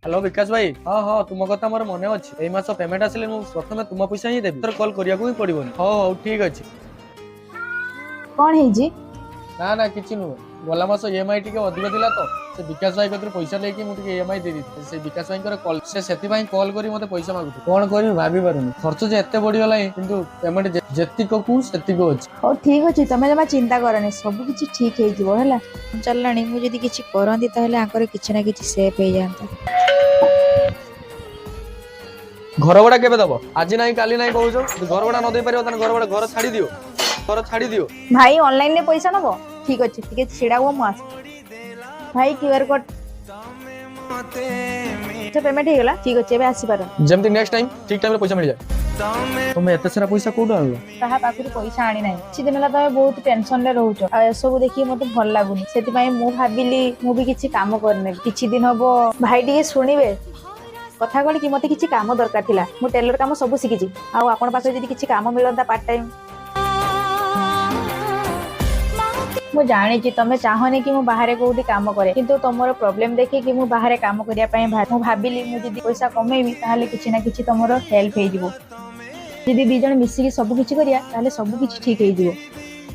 Hello विकास भाई। हाँ हाँ तुम कथा मोर मन अच्छी मास पेमेंट आसिले प्रथम तुम पैसा ही देवी तर कॉल करिया को ही पड़िबनी। हो हो ठीक अछि। कौन है जी? ना ना किछि नु गला मास ईएमआई टिके अधिक थिला तो से विकास भाई कतर पैसा लेके मु टिके ईएमआई दे दी से विकास भाई कर कॉल से सेति भाई कॉल करी मते पैसा मागु कोन करी भाबी पारुनी खर्च जे एते बढ़ी गला किंतु पेमेंट जेतिक को सेतिक अछि। हो ठीक अछि तमे जमा चिंता करनी सब किछि ठीक हे जिवो हला चललानी मु जदी किछि करंदी ताहले आकर किछि ना किछि सेफ हे जानता। घर भड़ा केबे दबो आज नाही काली नाही कहउछो घर भड़ा न दे परियो तने घर भड़ा घर छाड़ी दियो घर छाड़ी दियो। भाई ऑनलाइन ने पैसा नबो ठीक अछि ठीक छिड़ा वो मास भाई क्यूआर कोड से पेमेंट हे गेला ठीक अछि एबे आसी पारो जेमति नेक्स्ट टाइम ठीक टाइम रे पैसा मिल जाए। तुम एते सारा पैसा कोड आलो ताहा पाखुर पैसा आनी नाही କିଛି ଦିନ ହେଲା ତମେ ବହୁତ ଟେନସନ ରେ ରହୁଛ ଆଉ ଏସବୁ ଦେଖି ମତେ ଭଲ ଲାଗୁନି ସେଥିପାଇଁ ମୁଁ ଭାବିଲି ମୁଁ ବି କିଛି କାମ କରିନେ କିଛି ଦିନ ହବ ଭାଇ ଟିକେ ଶୁଣିବେ କଥା କଣ କି ମତେ କିଛି କାମ ଦରକାର थिला ମୁଁ टेलर କାମ ସବୁ ଶିଖିଛି ଆଉ ଆପଣ ପାଖରେ ଯଦି କିଛି କାମ ମିଳନ୍ତା ପାର୍ଟ ଟାइम ମୁଁ ଜାଣିଛି ତମେ ଚାହନି କି ମୁଁ ବାହାରେ କୋଉଠି କାମ କରେ କିନ୍ତୁ ତମର ପ୍ରୋବ୍ଲେମ ଦେଖି कि ମୁଁ ବାହାରେ କାମ କରିବା ପାଇଁ ମୁଁ ଭାବିଲି ମୁଁ ଯଦି ପଇସା କମେଇବି ତାହେଲେ କିଛି ନା କିଛି ତମର ହେଲ୍ପ ହେଇଯିବ ଯଦି ଦି ଜଣ ମିଶିକି ସବୁ କିଛି କରିବା ତାହେଲେ ସବୁ କିଛି ଠିକ ହେଇଯିବ।